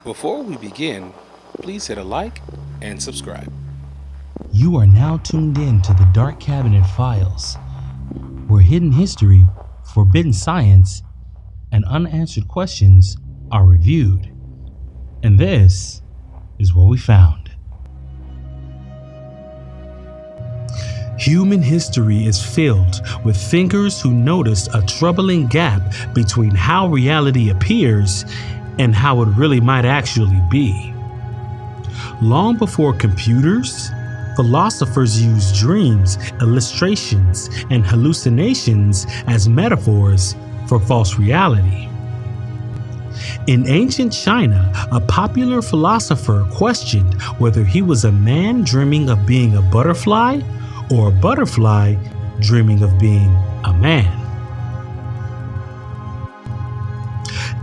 Before we begin, please hit a like and subscribe. You are now tuned in to the Dark Cabinet Files, where hidden history, forbidden science, and unanswered questions are reviewed. And this is what we found. Human history is filled with thinkers who noticed a troubling gap between how reality appears and how it really might actually be. Long before computers, philosophers used dreams, illustrations, and hallucinations as metaphors for false reality. In ancient China, a popular philosopher questioned whether he was a man dreaming of being a butterfly or a butterfly dreaming of being a man.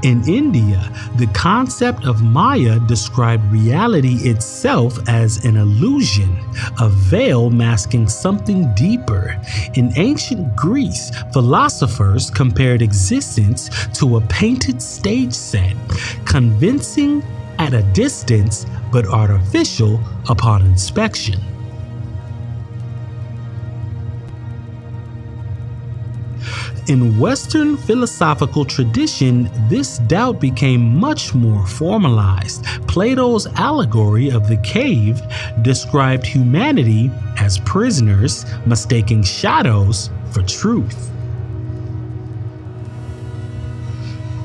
In India, the concept of Maya described reality itself as an illusion, a veil masking something deeper. In ancient Greece, philosophers compared existence to a painted stage set, convincing at a distance but artificial upon inspection. In Western philosophical tradition, this doubt became much more formalized. Plato's allegory of the cave described humanity as prisoners, mistaking shadows for truth.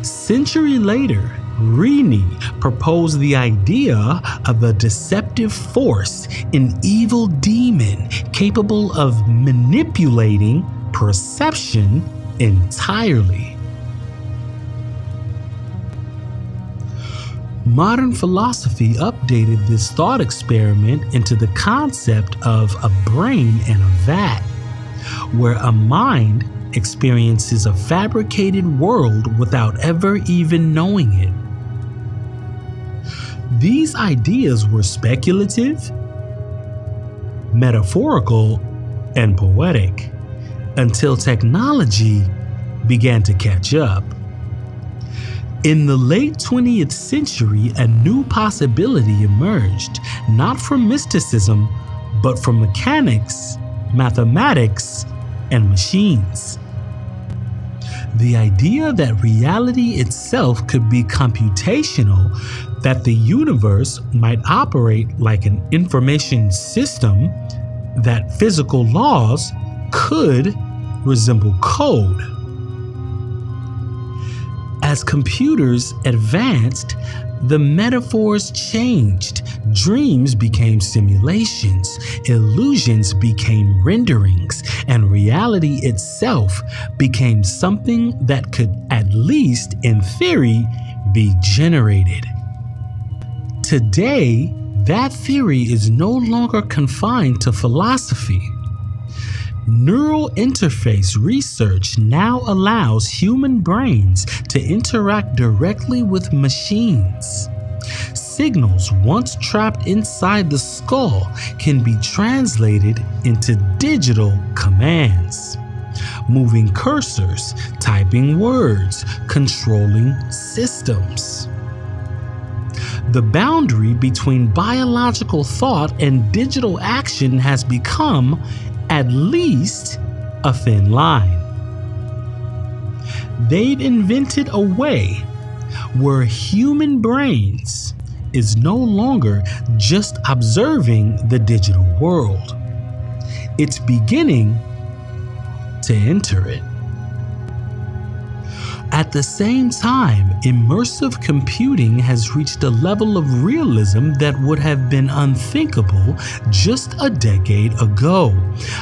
Century later, Rini proposed the idea of a deceptive force, an evil demon capable of manipulating perception entirely. Modern philosophy updated this thought experiment into the concept of a brain in a vat, where a mind experiences a fabricated world without ever even knowing it. These ideas were speculative, metaphorical, and poetic, until technology began to catch up. In the late 20th century, a new possibility emerged, not from mysticism, but from mechanics, mathematics, and machines. The idea that reality itself could be computational, that the universe might operate like an information system, that physical laws could resemble code. As computers advanced, the metaphors changed. Dreams became simulations, illusions became renderings, and reality itself became something that could, at least in theory, be generated. Today, that theory is no longer confined to philosophy. Neural interface research now allows human brains to interact directly with machines. Signals once trapped inside the skull can be translated into digital commands. Moving cursors, typing words, controlling systems. The boundary between biological thought and digital action has become at least a thin line. They've invented a way where human brains is no longer just observing the digital world. It's beginning to enter it. At the same time, immersive computing has reached a level of realism that would have been unthinkable just a decade ago.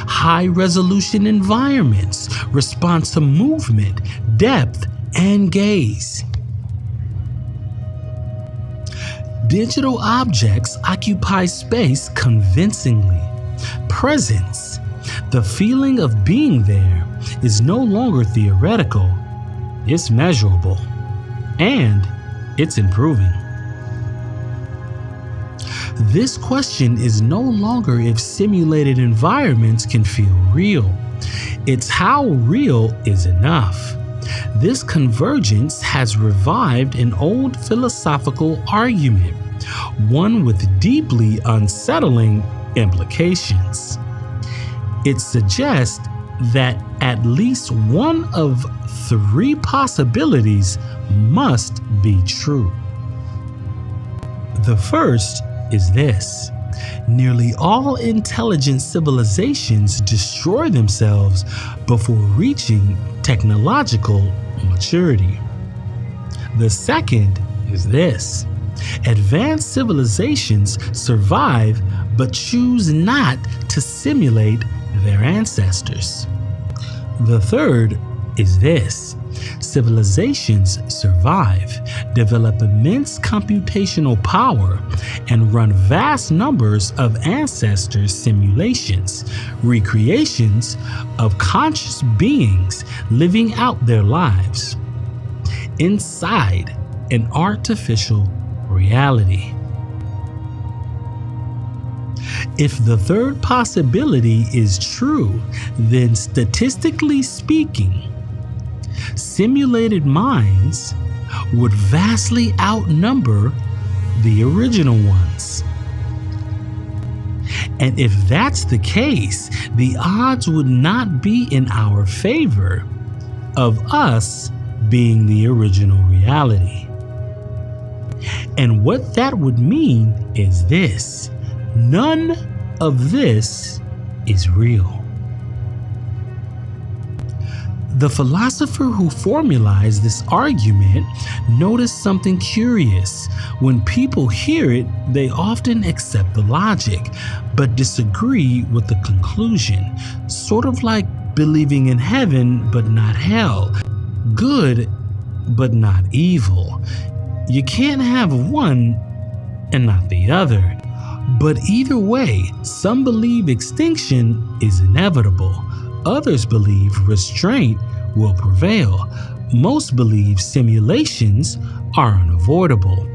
High-resolution environments respond to movement, depth, and gaze. Digital objects occupy space convincingly. Presence, the feeling of being there, is no longer theoretical. It's measurable, and it's improving. This question is no longer if simulated environments can feel real. It's how real is enough. This convergence has revived an old philosophical argument, one with deeply unsettling implications. It suggests that at least one of three possibilities must be true. The first is this: nearly all intelligent civilizations destroy themselves before reaching technological maturity. The second is this: advanced civilizations survive but choose not to simulate their ancestors. The third is this: civilizations survive, develop immense computational power, and run vast numbers of ancestors' simulations, recreations of conscious beings living out their lives inside an artificial reality. If the third possibility is true, then statistically speaking, simulated minds would vastly outnumber the original ones. And if that's the case, the odds would not be in our favor of us being the original reality. And what that would mean is this: none of this is real. The philosopher who formalized this argument noticed something curious. When people hear it, they often accept the logic, but disagree with the conclusion. Sort of like believing in heaven, but not hell. Good, but not evil. You can't have one and not the other. But either way, some believe extinction is inevitable. Others believe restraint will prevail. Most believe simulations are unavoidable.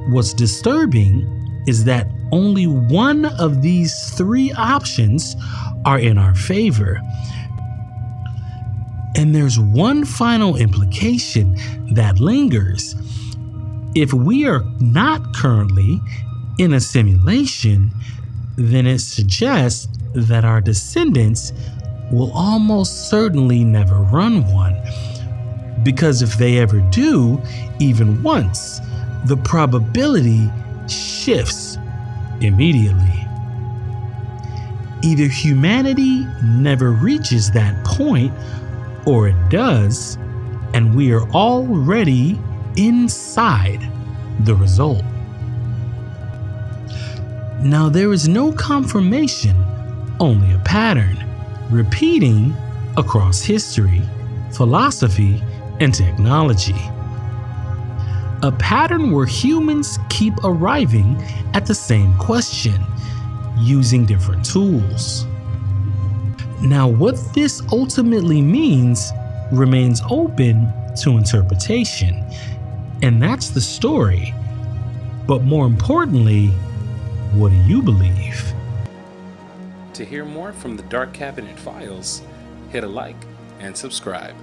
What's disturbing is that only one of these three options are in our favor. And there's one final implication that lingers. If we are not currently in a simulation, then it suggests that our descendants will almost certainly never run one. Because if they ever do, even once, the probability shifts immediately. Either humanity never reaches that point, or it does, and we are already inside the result. Now, there is no confirmation, only a pattern, repeating across history, philosophy, and technology. A pattern where humans keep arriving at the same question, using different tools. Now, what this ultimately means remains open to interpretation, and that's the story. But more importantly, what do you believe? To hear more from the Dark Cabinet Files, hit a like and subscribe.